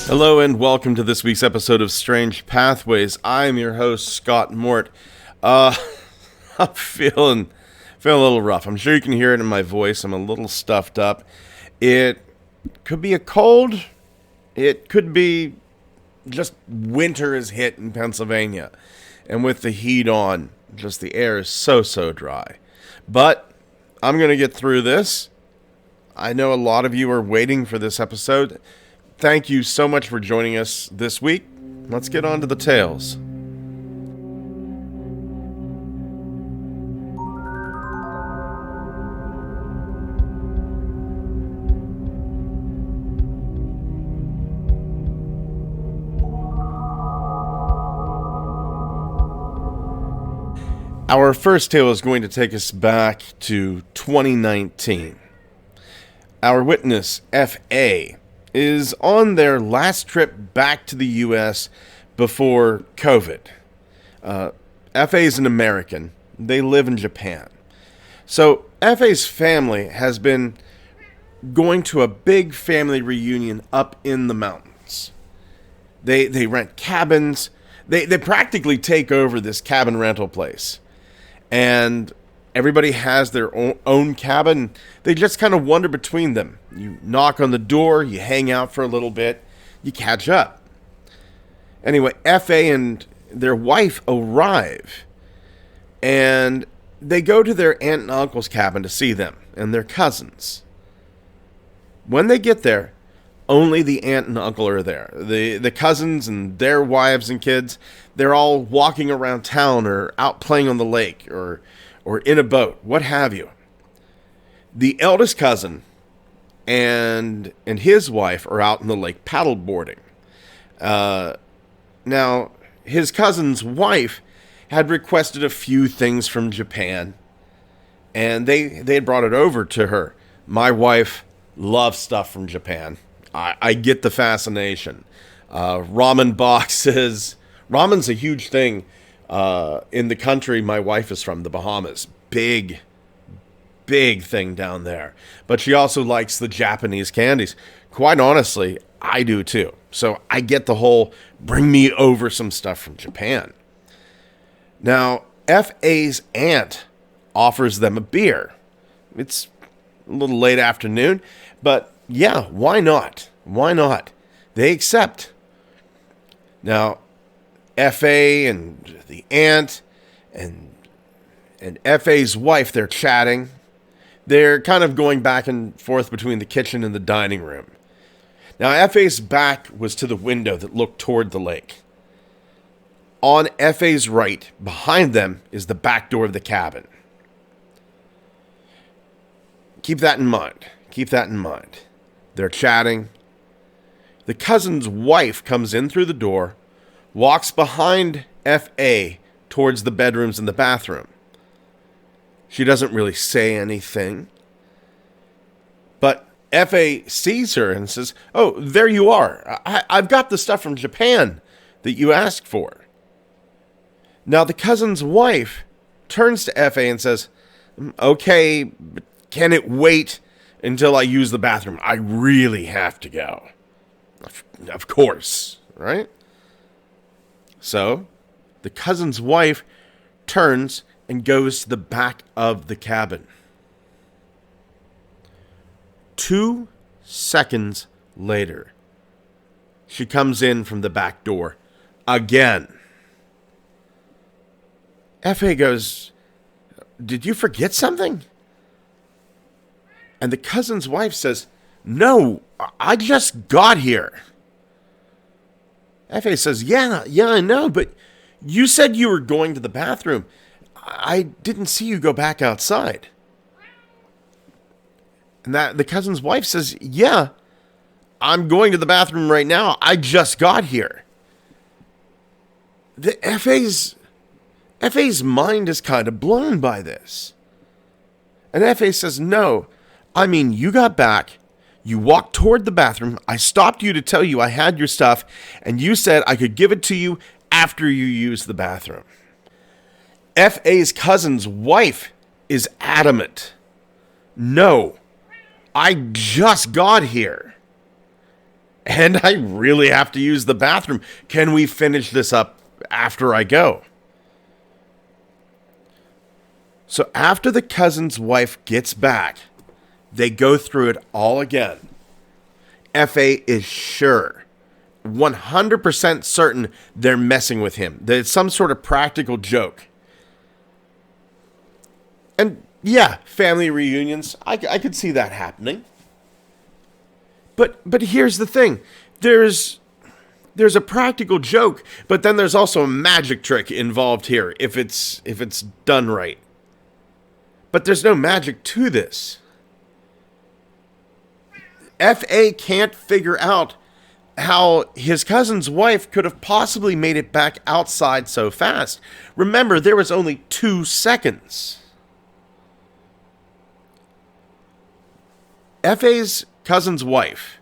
Hello and welcome to this week's episode of Strange Pathways. I'm your host, Scott Mort. I'm feeling a little rough. I'm sure you can hear it in my voice. I'm a little stuffed up. It could be a cold. It could be just winter has hit in Pennsylvania. And with the heat on, just the air is so dry. But I'm going to get through this. I know a lot of you are waiting for this episode. Thank you so much for joining us this week. Let's get on to the tales. Our first tale is going to take us back to 2019. Our witness, F.A., is on their last trip back to the U.S. before COVID. F.A. is an American. They live in Japan. So F.A.'s family has been going to a big family reunion up in the mountains. They rent cabins. They practically take over this cabin rental place. And everybody has their own cabin. They just kind of wander between them. You knock on the door, you hang out for a little bit, you catch up. Anyway, F.A. and their wife arrive, and they go to their aunt and uncle's cabin to see them and their cousins. When they get there, only the aunt and uncle are there. The cousins and their wives and kids, they're all walking around town or out playing on the lake or in a boat, what have you. The eldest cousin and his wife are out in the lake paddleboarding. Now, his cousin's wife had requested a few things from Japan, and they had brought it over to her. My wife loves stuff from Japan. I get the fascination. Ramen boxes. Ramen's a huge thing in the country my wife is from, the Bahamas. Big thing down there. But she also likes the Japanese candies. Quite honestly, I do too. So I get the whole bring me over some stuff from Japan. Now, F.A.'s aunt offers them a beer. It's a little late afternoon, but yeah, why not? Why not? They accept. Now, F.A. and the aunt and F.A.'s wife, they're chatting. They're kind of going back and forth between the kitchen and the dining room. Now, F.A.'s back was to the window that looked toward the lake. On F.A.'s right, behind them, is the back door of the cabin. Keep that in mind. Keep that in mind. They're chatting. The cousin's wife comes in through the door, walks behind F.A. towards the bedrooms and the bathroom. She doesn't really say anything. But F.A. sees her and says, "Oh, there you are. I've got the stuff from Japan that you asked for." Now, the cousin's wife turns to F.A. and says, "Okay, but can it wait until I use the bathroom? I really have to go." Of course, right? So, the cousin's wife turns and goes to the back of the cabin. 2 seconds later, she comes in from the back door again. F.A. goes, "Did you forget something?" And the cousin's wife says, "No, I just got here." F.A. says, yeah, I know, but you said you were going to the bathroom. I didn't see you go back outside. And the cousin's wife says, "Yeah, I'm going to the bathroom right now. I just got here." The F.A.'s mind is kind of blown by this. And F.A. says, "No, I mean, you got back, You walked toward the bathroom. I stopped you to tell you I had your stuff, and you said I could give it to you after you used the bathroom. F.A.'s cousin's wife is adamant. No, I just got here. And I really have to use the bathroom. Can we finish this up after I go? So after the cousin's wife gets back, they go through it all again. F.A. is sure, 100% certain they're messing with him. That it's some sort of practical joke. And yeah, family reunions, I could see that happening. But here's the thing. There's a practical joke, but then there's also a magic trick involved here if it's done right. But there's no magic to this. F.A. can't figure out how his cousin's wife could have possibly made it back outside so fast. Remember, there was only 2 seconds. F.A.'s cousin's wife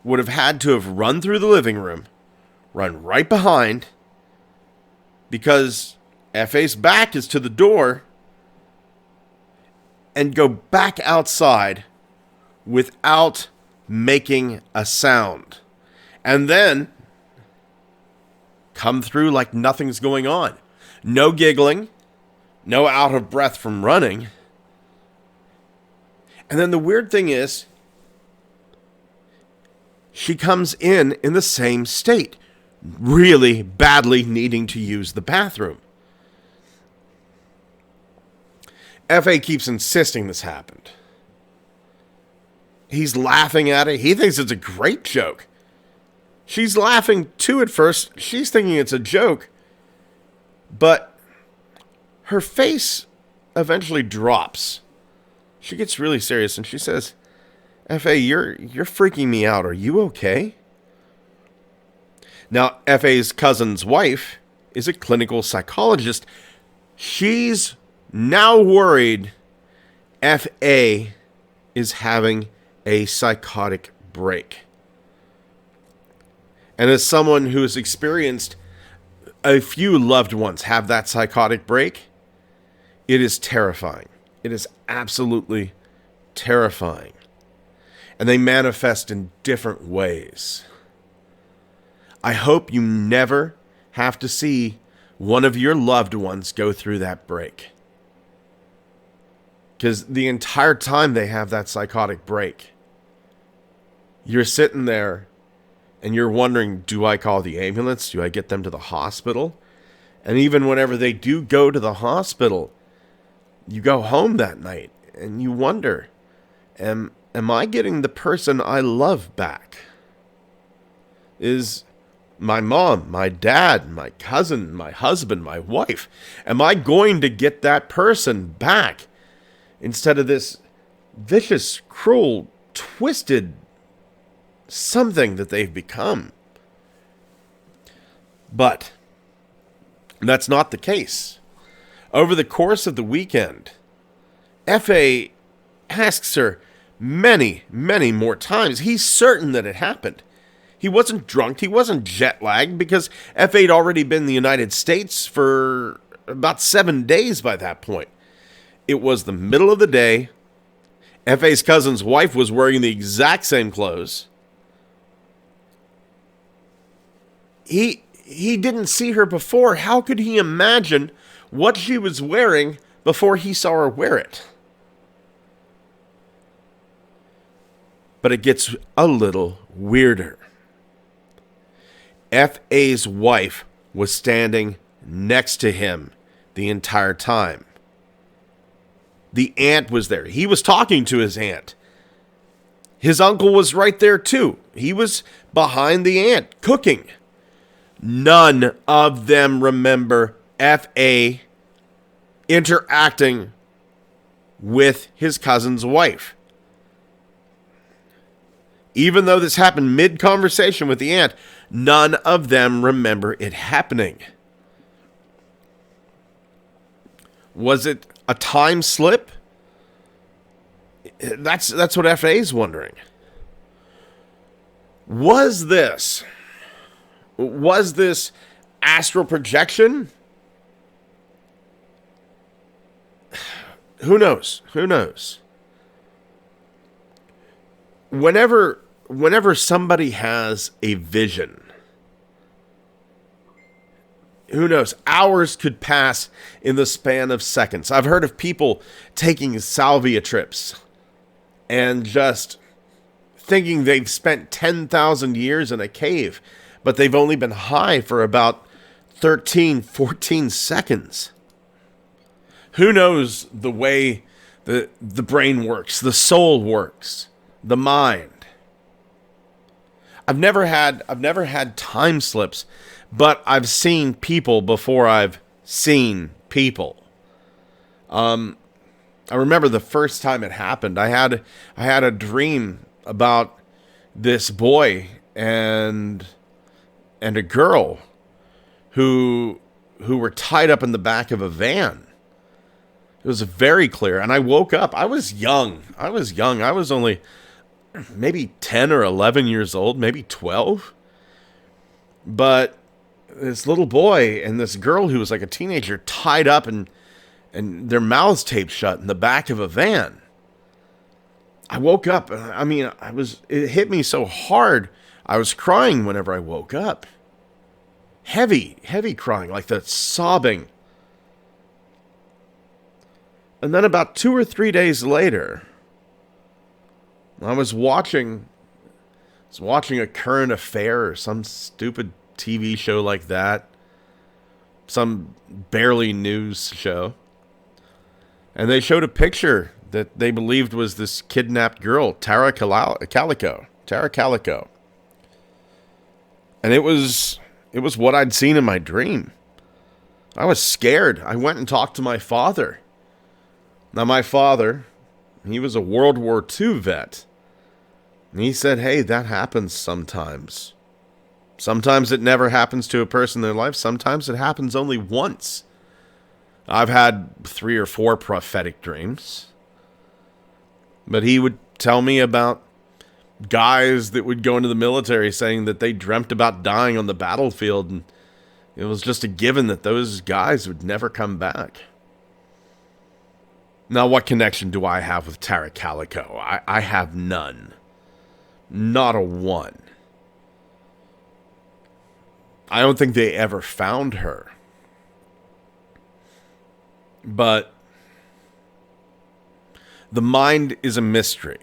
would have had to have run through the living room, run right behind, because F.A.'s back is to the door, and go back outside without making a sound. And then come through like nothing's going on. No giggling, no out of breath from running. And then the weird thing is, she comes in the same state, really badly needing to use the bathroom. F.A. keeps insisting this happened. He's laughing at it. He thinks it's a great joke. She's laughing too at first. She's thinking it's a joke. But her face eventually drops. She gets really serious and she says, F.A., you're freaking me out. Are you okay? Now, F.A.'s cousin's wife is a clinical psychologist. She's now worried F.A. is having a psychotic break. And as someone who has experienced a few loved ones have that psychotic break, it is terrifying. It is absolutely terrifying. And they manifest in different ways. I hope you never have to see one of your loved ones go through that break. Because the entire time they have that psychotic break, you're sitting there and you're wondering, do I call the ambulance? Do I get them to the hospital? And even whenever they do go to the hospital, you go home that night and you wonder, am I getting the person I love back? Is my mom, my dad, my cousin, my husband, my wife, am I going to get that person back instead of this vicious, cruel, twisted something that they've become? But that's not the case. Over the course of the weekend, F.A. asks her many, many more times. He's certain that it happened. He wasn't drunk. He wasn't jet lagged because F.A. had already been in the United States for about 7 days by that point. It was the middle of the day. F.A.'s cousin's wife was wearing the exact same clothes. He didn't see her before. How could he imagine what she was wearing before he saw her wear it? But it gets a little weirder. F.A.'s wife was standing next to him the entire time. The aunt was there. He was talking to his aunt. His uncle was right there too. He was behind the aunt cooking. None of them remember F.A. interacting with his cousin's wife. Even though this happened mid-conversation with the aunt, none of them remember it happening. Was it a time slip? That's what F.A.'s wondering. Was this astral projection? Who knows? Who knows? Whenever somebody has a vision, who knows? Hours could pass in the span of seconds. I've heard of people taking salvia trips and just thinking they've spent 10,000 years in a cave, but they've only been high for about 13, 14 seconds. Who knows the way the brain works, the soul works, the mind. I've never had time slips, but I've seen people before I've seen people. I remember the first time it happened. I had a dream about this boy and a girl who were tied up in the back of a van. It was very clear, and I woke up. I was young. I was only maybe 10 or 11 years old, maybe 12. But this little boy and this girl who was like a teenager tied up and their mouths taped shut in the back of a van. I woke up. I mean, it hit me so hard. I was crying whenever I woke up. Heavy crying, like that sobbing. And then about 2 or 3 days later, I was watching a current affair or some stupid TV show like that. Some barely news show. And they showed a picture that they believed was this kidnapped girl, Tara Calico. And it was what I'd seen in my dream. I was scared. I went and talked to my father. Now, my father, he was a World War II vet. And he said, hey, that happens sometimes. Sometimes it never happens to a person in their life. Sometimes it happens only once. I've had 3 or 4 prophetic dreams. But he would tell me about guys that would go into the military saying that they dreamt about dying on the battlefield. And it was just a given that those guys would never come back. Now, what connection do I have with Tara Calico? I have none. Not a one. I don't think they ever found her. But the mind is a mystery.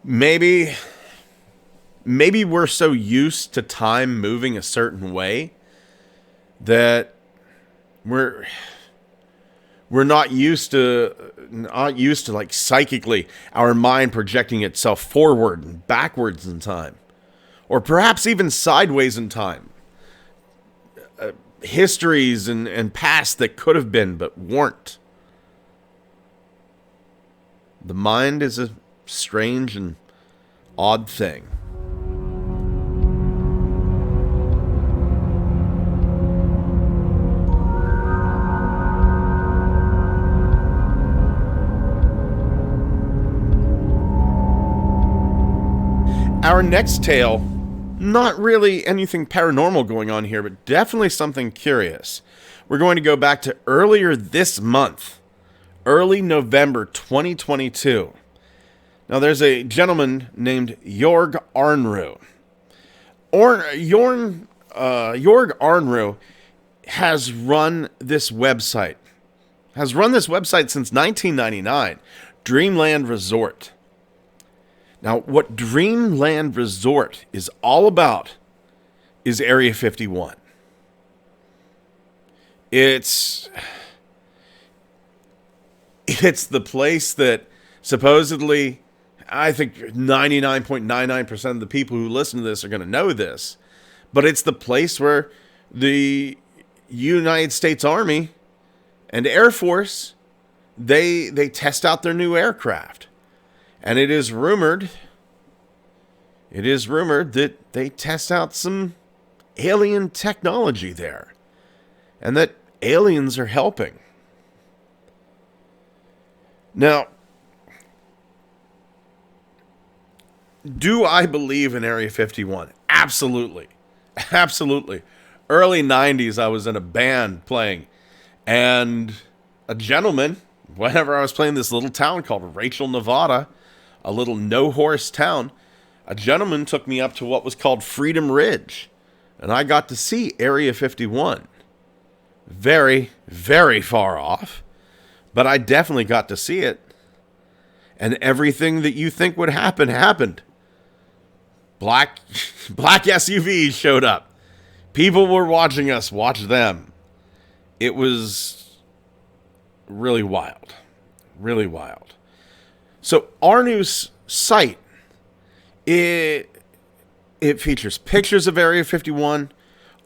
Maybe we're so used to time moving a certain way that we're not used to like psychically our mind projecting itself forward and backwards in time, or perhaps even sideways in time. Histories and past that could have been but weren't. The mind is a strange and odd thing. Our next tale, not really anything paranormal going on here, but definitely something curious. We're going to go back to earlier this month, early November 2022. Now, there's a gentleman named Joerg Arnu. Joerg Arnu has run this website. Since 1999, Dreamland Resort. Now, what Dreamland Resort is all about is Area 51. It's the place that supposedly, I think 99.99% of the people who listen to this are going to know this, but it's the place where the United States Army and Air Force, they test out their new aircraft. And it is rumored that they test out some alien technology there. And that aliens are helping. Now, Do I believe in Area 51? Absolutely. Absolutely. Early 90s, I was in a band playing, and a gentleman, whenever I was playing this little town called Rachel, Nevada, a little no-horse town, a gentleman took me up to what was called Freedom Ridge, and I got to see Area 51. Very, very far off, but I definitely got to see it. And everything that you think would happen happened. Black SUVs showed up. People were watching us watch them. It was really wild. Really wild. So Arnu's site, it features pictures of Area 51,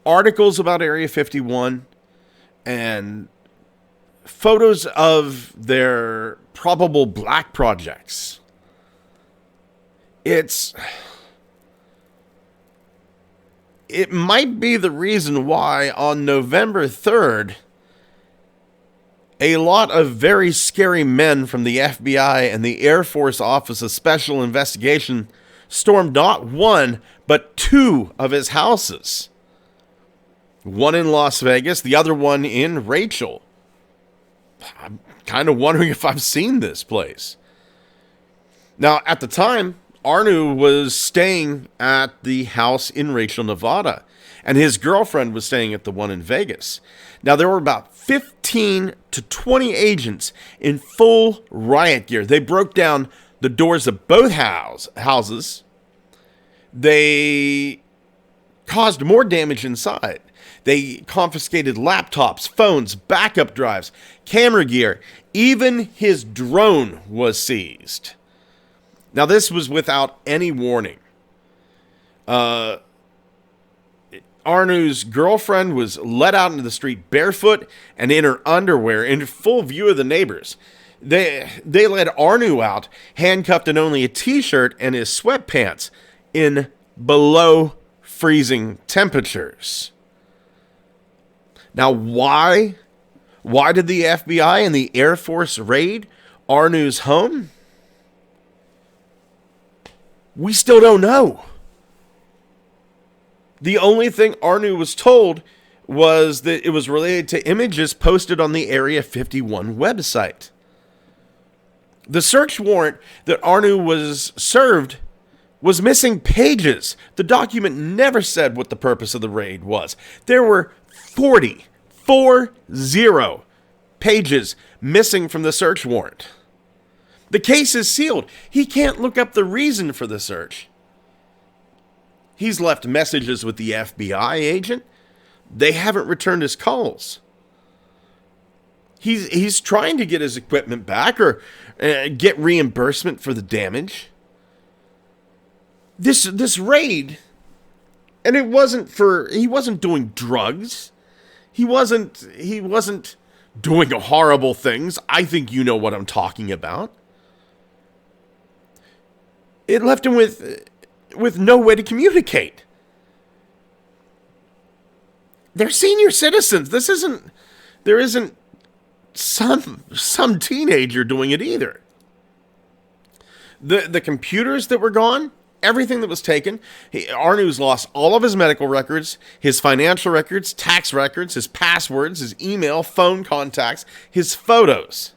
articles about Area 51, and photos of their probable black projects. It might be the reason why on November 3rd, a lot of very scary men from the FBI and the Air Force Office of Special Investigation stormed not one, but two of his houses. One in Las Vegas, the other one in Rachel. I'm kind of wondering if I've seen this place. Now, at the time, Arnu was staying at the house in Rachel, Nevada, and his girlfriend was staying at the one in Vegas. Now, there were about 15 to 20 agents in full riot gear. They broke down the doors of both houses. They caused more damage inside. They confiscated laptops, phones, backup drives, camera gear. Even his drone was seized. Now, this was without any warning. Arnu's girlfriend was let out into the street barefoot and in her underwear in full view of the neighbors. They let Arnu out, handcuffed in only a t-shirt and his sweatpants in below freezing temperatures. Now, why did the FBI and the Air Force raid Arnu's home? We still don't know. The only thing Arnu was told was that it was related to images posted on the Area 51 website. The search warrant that Arnu was served was missing pages. The document never said what the purpose of the raid was. There were 40 pages missing from the search warrant. The case is sealed. He can't look up the reason for the search. He's left messages with the FBI agent. They haven't returned his calls. He's trying to get his equipment back or get reimbursement for the damage. This raid, and he wasn't doing drugs. He wasn't doing horrible things. I think you know what I'm talking about. It left him with no way to communicate. They're senior citizens. There isn't some teenager doing it either. The computers that were gone, everything that was taken, Arnu's lost all of his medical records, his financial records, tax records, his passwords, his email, phone contacts, his photos.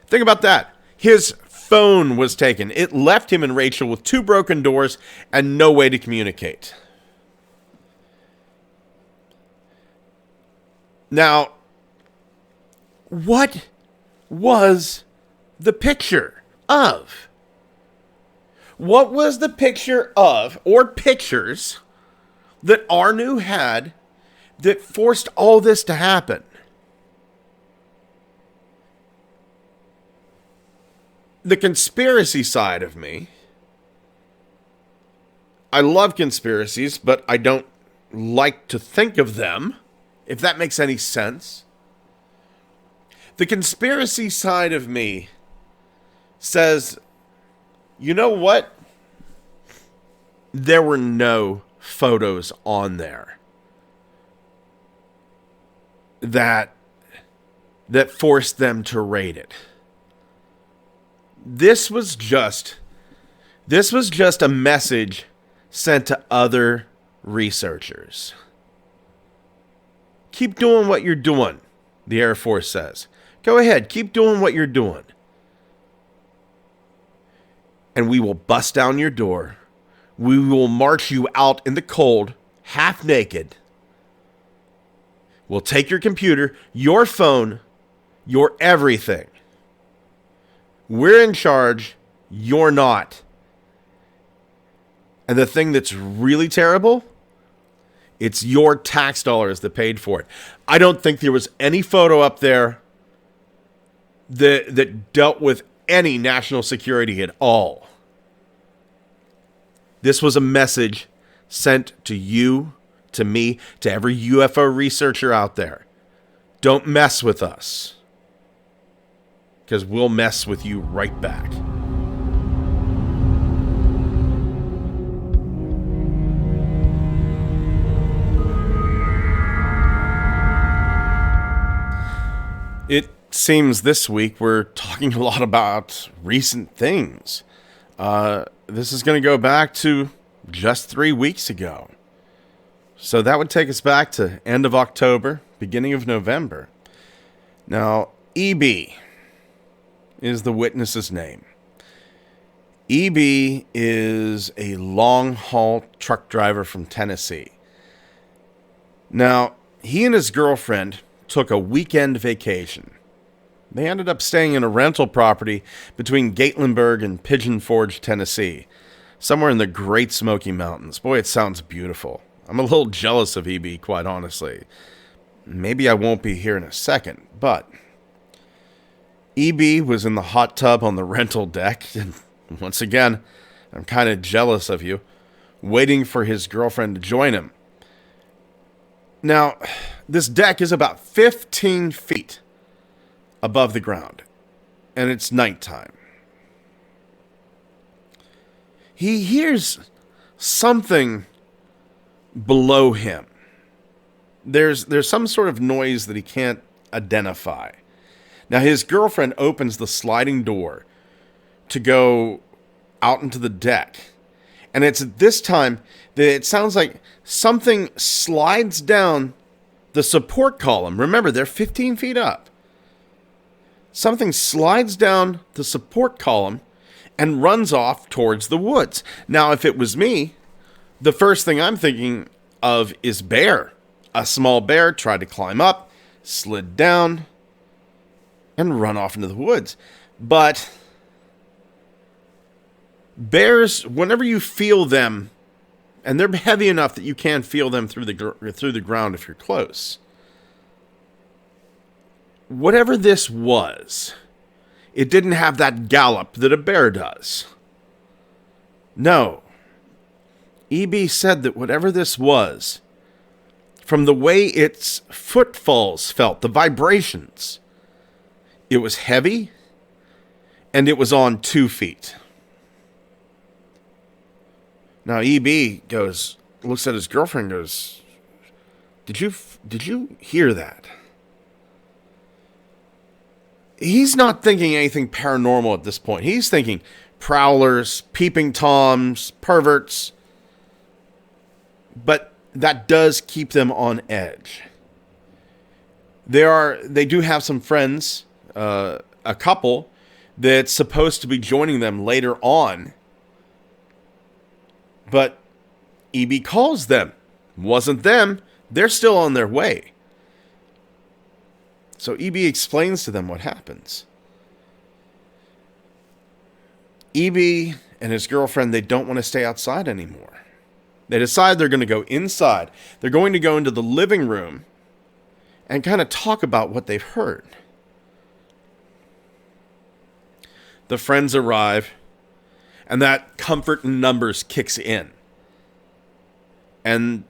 Think about that. His phone was taken. It left him and Rachel with 2 broken doors and no way to communicate. Now, what was the picture of? What was the picture of, or pictures, that Arnu had that forced all this to happen? The conspiracy side of me, I love conspiracies, but I don't like to think of them, if that makes any sense. The conspiracy side of me says, you know what? There were no photos on there that forced them to raid it. This was just This was just a message sent to other researchers. Keep doing what you're doing, the Air Force says. Go ahead, keep doing what you're doing. And we will bust down your door. We will march you out in the cold, half naked. We'll take your computer, your phone, your everything. We're in charge. You're not. And the thing that's really terrible, it's your tax dollars that paid for it. I don't think there was any photo up there that dealt with any national security at all. This was a message sent to you, to me, to every UFO researcher out there. Don't mess with us, because we'll mess with you right back. It seems this week we're talking a lot about recent things. This is going to go back to just 3 weeks ago. So that would take us back to end of October, beginning of November. Now, EB is the witness's name. EB is a long-haul truck driver from Tennessee. Now, he and his girlfriend took a weekend vacation. They ended up staying in a rental property between Gatlinburg and Pigeon Forge, Tennessee, somewhere in the Great Smoky Mountains. Boy, it sounds beautiful. I'm a little jealous of EB, quite honestly. Maybe I won't be here in a second, but EB was in the hot tub on the rental deck, and once again, I'm kind of jealous of you, waiting for his girlfriend to join him. Now, this deck is about 15 feet above the ground, and it's nighttime. He hears something below him. There's some sort of noise that he can't identify. Now, his girlfriend opens the sliding door to go out into the deck, and it's at this time that it sounds like something slides down the support column. Remember, they're 15 feet up. Something slides down the support column and runs off towards the woods. Now, if it was me, the first thing I'm thinking of is bear. A small bear tried to climb up, slid down, and run off into the woods. But bears, whenever you feel them, and they're heavy enough that you can feel them through the ground if you're close. Whatever this was, it didn't have that gallop that a bear does. No. EB said that whatever this was, from the way its footfalls felt, the vibrations, it was heavy, and it was on 2 feet. Now, EB looks at his girlfriend and goes, Did you hear that? He's not thinking anything paranormal at this point. He's thinking prowlers, peeping toms, perverts. But that does keep them on edge. They do have some friends, a couple, that's supposed to be joining them later on. But EB calls them. Wasn't them. They're still on their way. So EB explains to them what happens. EB and his girlfriend, they don't want to stay outside anymore. They decide they're going to go inside. They're going to go into the living room and kind of talk about what they've heard. The friends arrive, and that comfort in numbers kicks in. And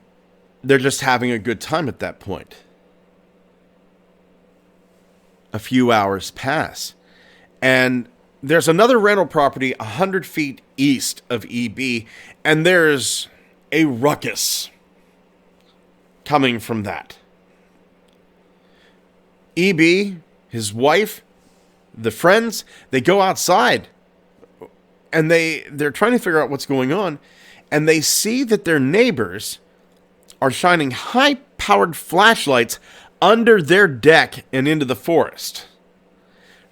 they're just having a good time at that point. A few hours pass, and there's another rental property 100 feet east of EB, and there's a ruckus coming from that. EB, his wife, the friends, they go outside and they're trying to figure out what's going on, and they see that their neighbors are shining high-powered flashlights under their deck and into the forest.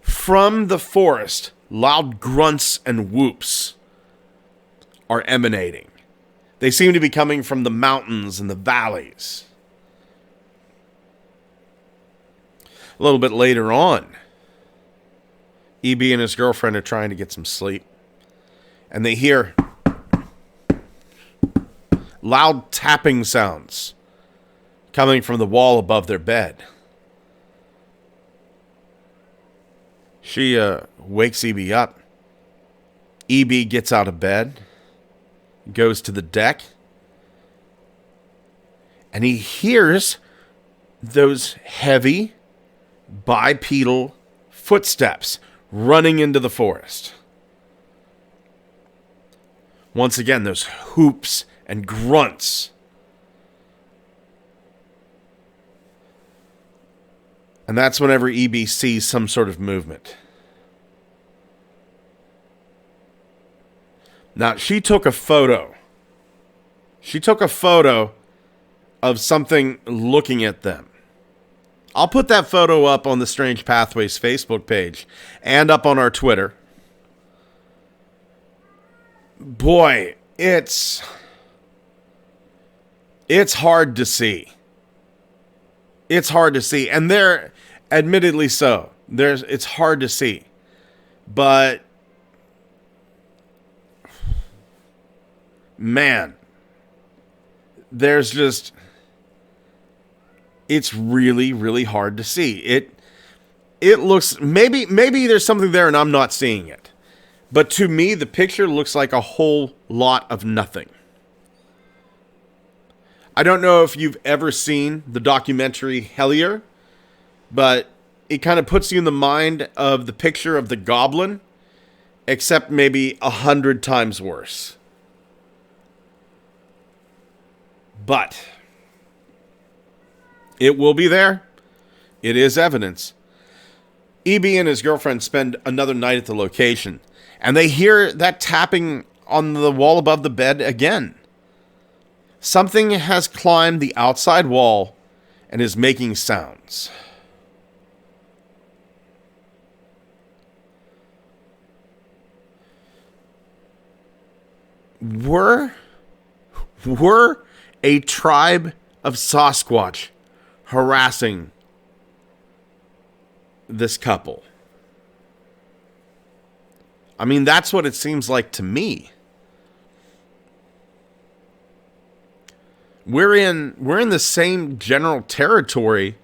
From the forest, loud grunts and whoops are emanating. They seem to be coming from the mountains and the valleys. A little bit later on, EB and his girlfriend are trying to get some sleep, and they hear loud tapping sounds coming from the wall above their bed. She wakes EB up. EB gets out of bed, goes to the deck, and he hears those heavy bipedal footsteps running into the forest. Once again, those whoops and grunts. And that's whenever EB sees some sort of movement. Now, she took a photo. She took a photo of something looking at them. I'll put that photo up on the Strange Pathways Facebook page and up on our Twitter. Boy, it's hard to see. It's hard to see. And they're admittedly so. It's hard to see. But man, there's just, it's really, really hard to see. It looks, maybe there's something there and I'm not seeing it. But to me, the picture looks like a whole lot of nothing. I don't know if you've ever seen the documentary Hellier, but it kind of puts you in the mind of the picture of the goblin, except maybe 100 times worse. But it will be there. It is evidence. EB and his girlfriend spend another night at the location, and they hear that tapping on the wall above the bed again. Something has climbed the outside wall and is making sounds. Were a tribe of Sasquatch harassing this couple? I mean, that's what it seems like to me. We're in the same general territory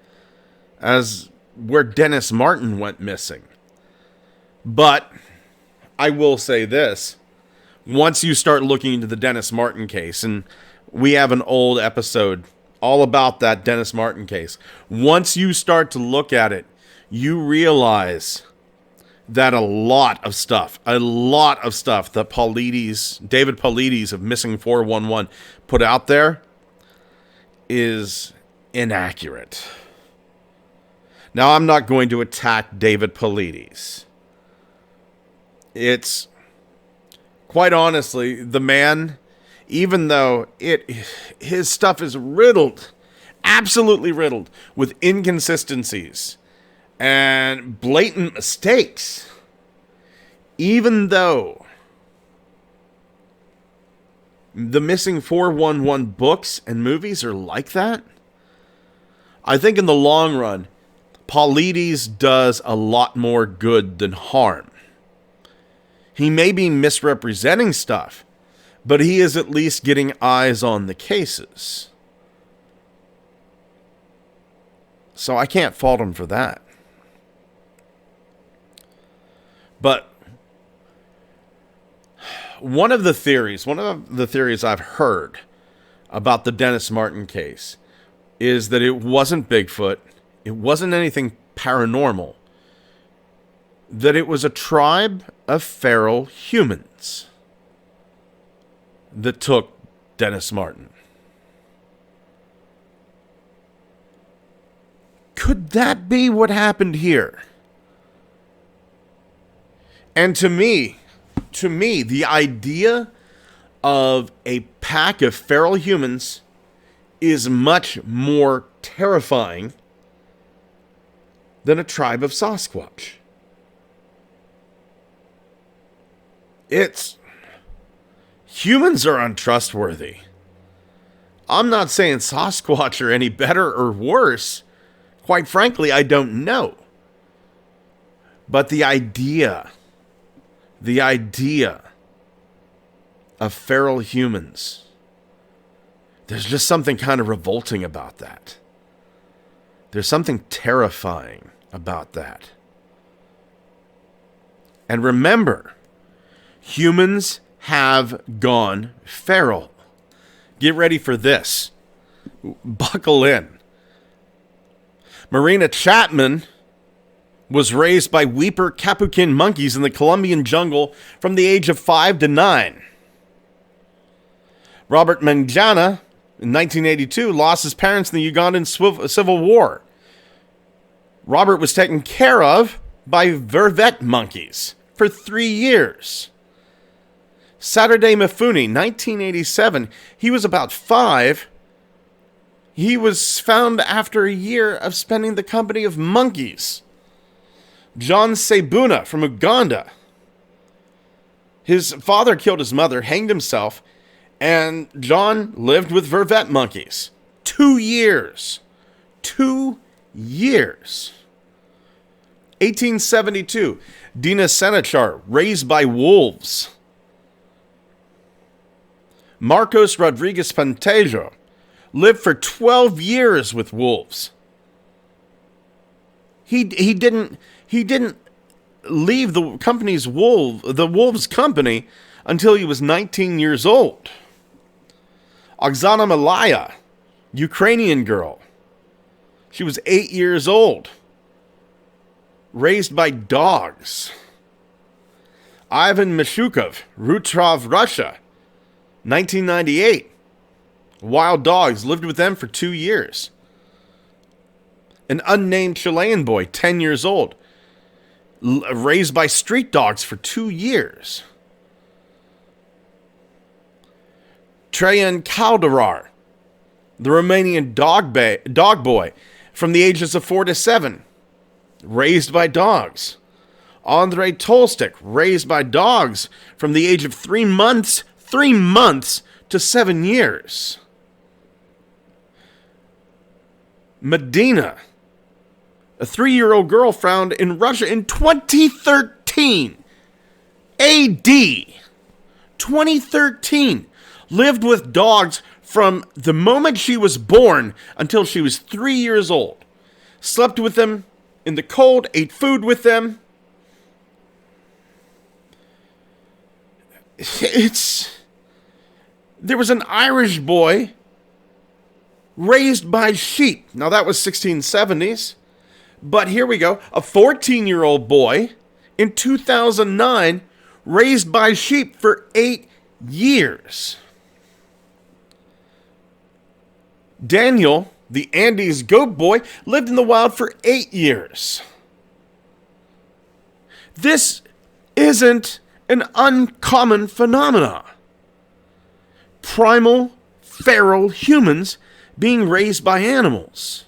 as where Dennis Martin went missing. But I will say this. Once you start looking into the Dennis Martin case, and we have an old episode all about that Dennis Martin case. Once you start to look at it, you realize that a lot of stuff that David Paulides of Missing 411 put out there is inaccurate. Now, I'm not going to attack David Paulides. It's, quite honestly, the man, even though his stuff is riddled, absolutely riddled, with inconsistencies and blatant mistakes, even though the Missing 411 books and movies are like that, I think in the long run, Paulides does a lot more good than harm. He may be misrepresenting stuff, but he is at least getting eyes on the cases. So I can't fault him for that. But one of the theories I've heard about the Dennis Martin case is that it wasn't Bigfoot, it wasn't anything paranormal, that it was a tribe of feral humans that took Dennis Martin. Could that be what happened here? And to me, to me, the idea of a pack of feral humans is much more terrifying than a tribe of Sasquatch. Humans are untrustworthy. I'm not saying Sasquatch are any better or worse. Quite frankly, I don't know. But the idea of feral humans, there's just something kind of revolting about that. There's something terrifying about that. And remember, humans have gone feral. Get ready for this. Buckle in. Marina Chapman was raised by Weeper Capuchin monkeys in the Colombian jungle from the age of 5 to 9. Robert Manjana, in 1982, lost his parents in the Ugandan Civil War. Robert was taken care of by vervet monkeys for 3 years. Saturday Mifune, 1987, he was about 5. He was found after a year of spending the company of monkeys. John Sebuna from Uganda. His father killed his mother, hanged himself, and John lived with vervet monkeys. 2 years. 2 years. 1872, Dina Senachar, raised by wolves. Marcos Rodriguez Pantejo lived for 12 years with wolves. He didn't leave the wolves company until he was 19 years old. Oksana Malaya, Ukrainian girl. She was 8 years old. Raised by dogs. Ivan Mishukov, Rutrov, Russia. 1998. Wild dogs, lived with them for 2 years. An unnamed Chilean boy, 10 years old. Raised by street dogs for 2 years. Traian Calderar, the Romanian dog boy, from the ages of 4 to 7. Raised by dogs. Andrei Tolstik, raised by dogs from the age of 3 months to 7 years. Medina, a 3-year-old girl found in Russia in 2013 AD. 2013. Lived with dogs from the moment she was born until she was 3 years old. Slept with them in the cold, ate food with them. There was an Irish boy raised by sheep. Now that was 1670s. But here we go. A 14-year-old boy in 2009 raised by sheep for 8 years. Daniel, the Andes goat boy, lived in the wild for 8 years. This isn't an uncommon phenomenon. Primal, feral humans being raised by animals.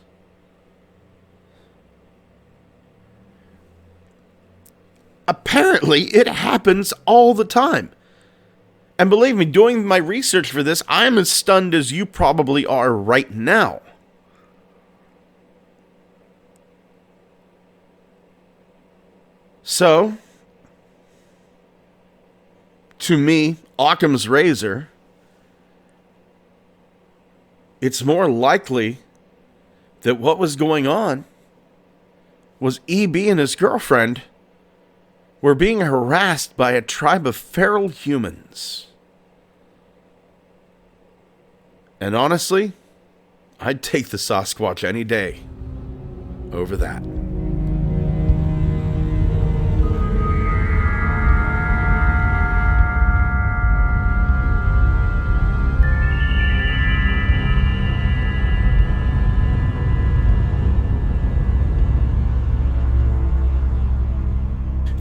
Apparently, it happens all the time. And believe me, doing my research for this, I'm as stunned as you probably are right now. So, to me, Occam's razor, it's more likely that what was going on was E.B. and his girlfriend were being harassed by a tribe of feral humans. And honestly, I'd take the Sasquatch any day over that.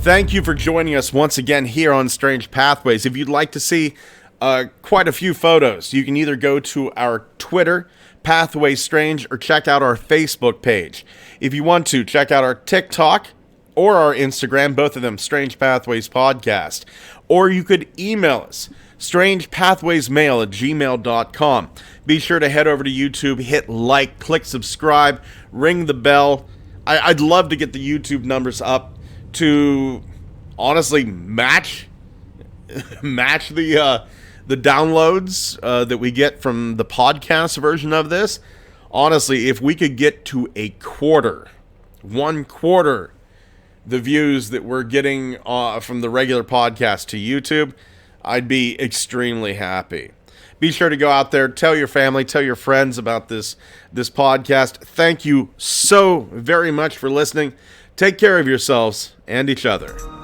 Thank you for joining us once again here on Strange Pathways. If you'd like to see quite a few photos, you can either go to our Twitter, Pathway Strange, or check out our Facebook page. If you want to, check out our TikTok or our Instagram, both of them Strange Pathways Podcast. Or you could email us, strangepathwaysmail@gmail.com. Be sure to head over to YouTube, hit like, click subscribe, ring the bell. I'd love to get the YouTube numbers up to honestly match the downloads that we get from the podcast version of this. Honestly, if we could get to one quarter the views that we're getting from the regular podcast to YouTube, I'd be extremely happy. Be sure to go out there, tell your family, tell your friends about this podcast. Thank you so very much for listening. Take care of yourselves and each other.